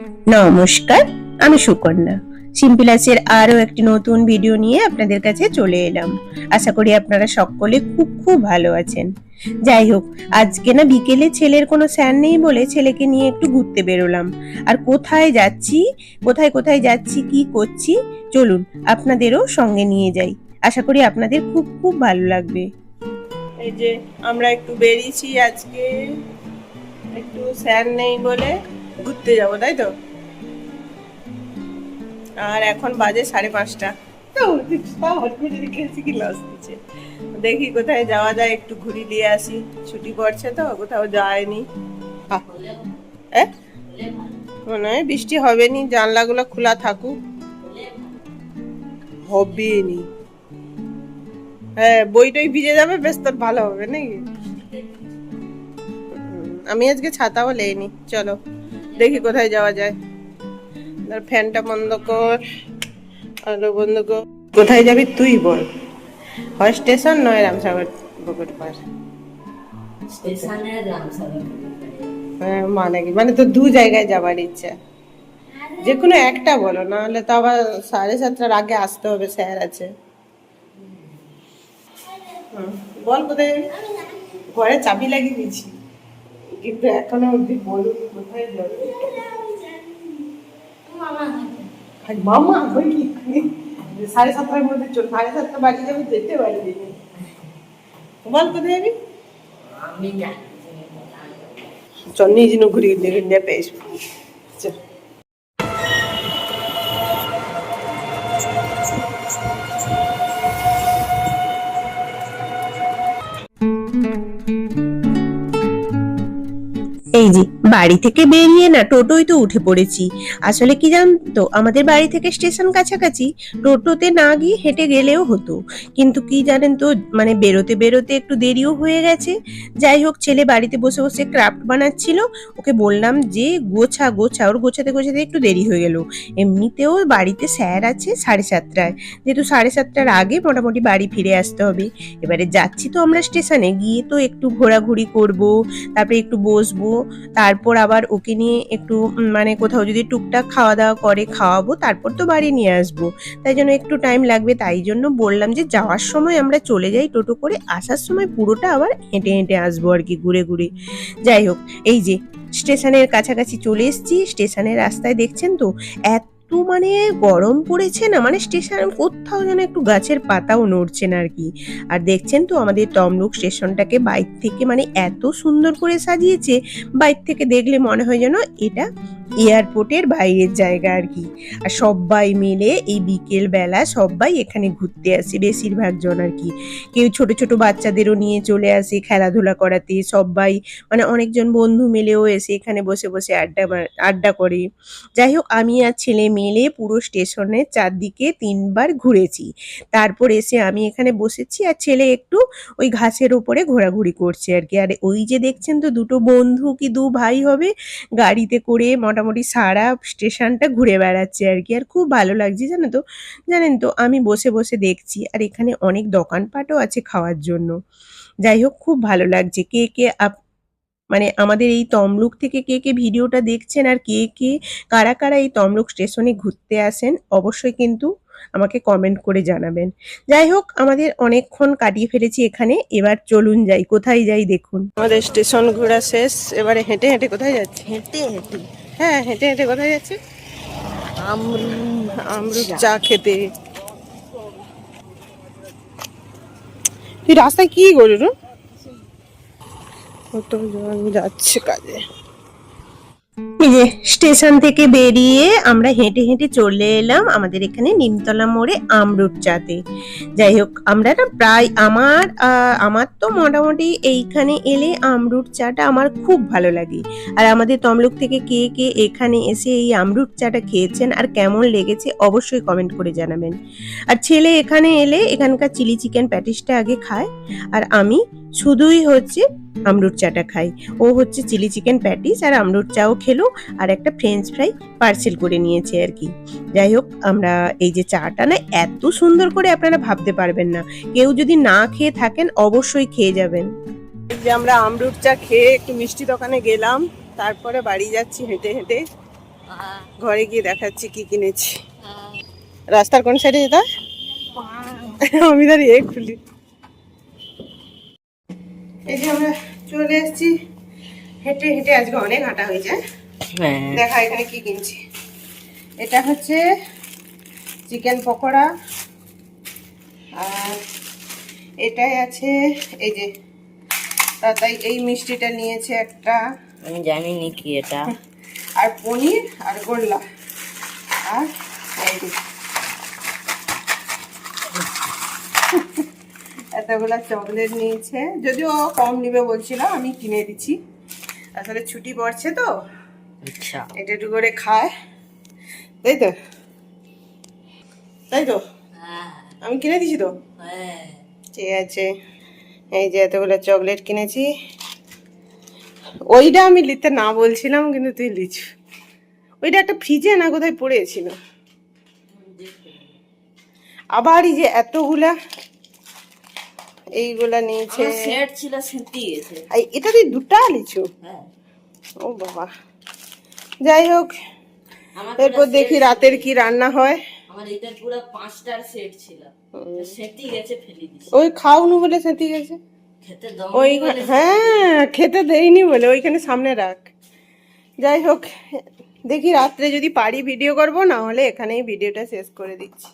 নমস্কার, আমি সুকন্যা। সিম্পলাসের আরো একটি নতুন ভিডিও নিয়ে আপনাদের কাছে চলে এলাম। আশা করি আপনারা সকলে খুব খুব ভালো আছেন। যাই হোক, আজকে না বিকেলে ছেলের কোনো স্যার নেই বলে ছেলেকে নিয়ে একটু ঘুরতে বেরোলাম। আর কোথায় যাচ্ছি, কোথায় যাচ্ছি, কি করছি, চলুন আপনাদেরও সঙ্গে নিয়ে যাই। আশা করি আপনাদের খুব খুব ভালো লাগবে। এই যে আমরা একটু বেরিয়েছি, আজকে একটু স্যার নেই বলে ঘুরতে যাবো, তাই তো? আর এখন বাজে 5:30। দেখি কোথায় যাওয়া যায়, একটু ঘুরি দিয়ে আসি। ছুটি পড়ছে তো, কোথাও যায়নি। মনে হয় বৃষ্টি হবে নি, জানলাগুলো খোলা থাকুক। হবে নি, হ্যাঁ বইটাই ভিজে যাবে, বেশ তোর ভালো হবে নাকি। আমি আজকে ছাতাও লেইনি। চলো দেখি কোথায় যাওয়া যায়। ফ্যানটা বন্ধ কর, আলো বন্ধ কর। কোথায় যাবি তুই বল? হয় স্টেশন নয় রামসাগর পুকুর পার। হ্যাঁ মানে কি, মানে তো দু জায়গায় যাবার ইচ্ছা। যে কোনো একটা বলো, না হলে তো আবার 7:30টার আগে আসতে হবে, স্যার আছে। বল কোথায় যাবি? ঘরে চাবি লাগিয়ে দিয়েছি, কিন্তু এখনো অব্দি বলুন কোথায় যাবে। মামা ওই কি 7:30টার মধ্যে চল, 7:30 বাজে যাবি, যেতে পারবি। বল কোথায় যাবি? চল নিজে ঘুরি ইন্ডিয়া পেয়েছ। এই যে বাড়ি থেকে বেরিয়ে না টোটোই তো উঠে পড়েছি। আসলে কি জানতো, আমাদের বাড়ি থেকে স্টেশন কাছাকাছি, টোটোতে না গিয়ে হেঁটে গেলেও হতো। কিন্তু কি জানেন তো, মানে বেরোতে বেরোতে একটু দেরিও হয়ে গেছে। যাই হোক, ছেলে বাড়িতে বসে বসে ক্রাফট বানাচ্ছিল, ওকে বললাম যে গোছা গোছা, ওর গোছাতে গোছাতে একটু দেরি হয়ে গেল। এমনিতেও বাড়িতে স্যার আছে 7:30টায়, যেহেতু 7:30টার আগে মোটামুটি বাড়ি ফিরে আসতে হবে। এবারে যাচ্ছি তো আমরা স্টেশনে, গিয়ে তো একটু ঘোরাঘুরি করব, তারপরে একটু বসবো, তারপর আবার ওকে নিয়ে একটু মানে কোথাও যদি টুকটাক খাওয়া দাওয়া করে খাওয়াবো, তারপর তো বাড়ি নিয়ে আসবো। তাই জন্য একটু টাইম লাগবে, তাই জন্য বললাম যে যাওয়ার সময় আমরা চলে যাই টোটো করে, আসার সময় পুরোটা আবার হেঁটে হেঁটে আসবো আর কি, ঘুরে ঘুরে। যাই হোক, এই যে স্টেশনের কাছাকাছি চলে এসেছি। স্টেশনের রাস্তায় দেখছেন তো এত মানে গরম পড়েছে না, মানে স্টেশন কোথাও যেন একটু গাছের পাতাও নড়ছে না আর কি। আর দেখছেন তো আমাদের তমলুক স্টেশনটাকে বাইরে থেকে মানে এত সুন্দর করে সাজিয়েছে, বাইরে থেকে দেখলে মনে হয় যেন এটা এয়ারপোর্টের বাইরের জায়গা আর কি। আর সবাই মিলে এই বিকেল বেলা সবাই এখানে ঘুরতে আসে, বেশিরভাগ জন আর কি। কেউ ছোট ছোট বাচ্চাদেরও নিয়ে চলে আসে খেলাধুলা করাতে, সবাই মানে অনেকজন বন্ধু মিলেও এসে এখানে বসে বসে আড্ডা করে। যাই হোক, আমি আর ছেলে মিলে পুরো স্টেশনের চারদিকে 3বার ঘুরেছি। তারপর এসে আমি এখানে বসেছি, আর ছেলে একটু ওই ঘাসের উপরে ঘোরাঘুরি করছে আর কি। আর ওই যে দেখছেন তো দুটো বন্ধু কি দু ভাই হবে, গাড়িতে করে মোটামুটি সারা স্টেশনটা ঘুরে বেড়াচ্ছে আর কি। আর খুব ভালো লাগছে জানেন তো আমি বসে বসে দেখছি, আর এখানে অনেক দোকানপাটও আছে খাওয়ার জন্য। যাই হোক, খুব ভালো লাগছে। কে কে মানে আমাদের এই তমলুক থেকে কে কে ভিডিওটা দেখছেন, আর কে কে কারা কারা এই তমলুক স্টেশনে ঘুরতে আসেন, অবশ্যই কিন্তু আমাকে কমেন্ট করে জানাবেন। যাই হোক, আমাদের অনেকক্ষণ কাটিয়ে ফেলেছি এখানে, এবার চলুন যাই। কোথায় যাই দেখুন। আমাদের স্টেশন ঘোরা শেষ, এবারে হেঁটে হেঁটে কোথায় যাচ্ছি? হেঁটে হেঁটে হ্যাঁ হেঁটে হেঁটে কোথায় যাচ্ছি? আমরুদ চা খেতে। তুই রাস্তায় কি করলি? কতজন যাচ্ছে কাজে। এই যে স্টেশন থেকে বেরিয়ে আমরা হেঁটে হেঁটে চলে এলাম আমাদের এখানে নিমতলা মোড়ে আমরুদ চাতে। যাই হোক, আমরা না প্রায় আমার তো মোটামুটি এইখানে এলে আমরুদ চাটা আমার খুব ভালো লাগে। আর আমাদের তমলুক থেকে কে কে এখানে এসে এই আমরুদ চাটা খেয়েছেন আর কেমন লেগেছে অবশ্যই কমেন্ট করে জানাবেন। আর ছেলে এখানে এলে এখানকার চিলি চিকেন প্যাটিসটা আগে খায়, আর আমি শুধুই হচ্ছে আমরুদ চাটা খাই। ও হচ্ছে চিলি চিকেন প্যাটিস আর আমরুদ চাও খেলো, আর একটা ফ্রেঞ্চ ফ্রাই পার্সেল করে নিয়েছে আর কি। যাই হোক, আমরা এই যে চাটা না এত সুন্দর করে আপনারা ভাবতে পারবেন না, কেউ যদি না খেয়ে থাকেন অবশ্যই খেয়ে যাবেন। এই যে আমরা আমরুদ চা খেয়ে একটু মিষ্টি দোকানে গেলাম, তারপরে বাড়ি যাচ্ছি হেঁটে হেঁটে। ঘরে গিয়ে দেখাচ্ছি কি কিনেছি। রাস্তার কোন সাইডে যেতে হয়? আমি দাঁড়িয়ে খুলি। এই যে আমরা চলে এসেছি হেঁটে হেঁটে, আজকে অনেক হাঁটা হয়েছে। দেখা এখানে কি কিনছি। এটা হচ্ছে চিকেন পকোড়া, আর এটাই আছে এই যে তাই এই মিষ্টিটা নিয়েছে একটা, আমি জানি নি কি এটা। আর পনির আর গোল্লা, আর এই যে এতগুলা চকলেট নিয়েছে। যদিও কম নিবে বলছিল, আমি কিনে দিচ্ছি, আসলে ছুটি পড়ছে তো আচ্ছা, এটা একটু করে খায়, তাই তো তাই তো আমি কিনে দিছি তো। ঠিক আছে, এই যে এতগুলো চকলেট কিনেছি। ওইটা আমি নিতে না বলছিলাম, কিন্তু তুই লিচু। ওইটা একটা ফ্রিজে না কোথায় পড়েছিল। আবার এই যে এতগুলা এইগুলা নিয়েছে। সেট ছিল, সেটি গেছে। এটা তুই দুটা লিচু? ও বাবা, যাই হোক, এরপর দেখি রাতের কি রান্না হয়। আমার এটা পুরো 5টার সেট ছিল, সেটি গেছে, ফেলে দিছি। ওই খাওনি বলে সেটি গেছে। খেতে দাও ওই হ্যাঁ, খেতে দেয়নি বলে ওইখানে সামনে রাখ। যাই হোক, দেখি রাত্রে যদি পারি ভিডিও করব, না হলে এখানেই ভিডিওটা শেষ করে দিচ্ছি।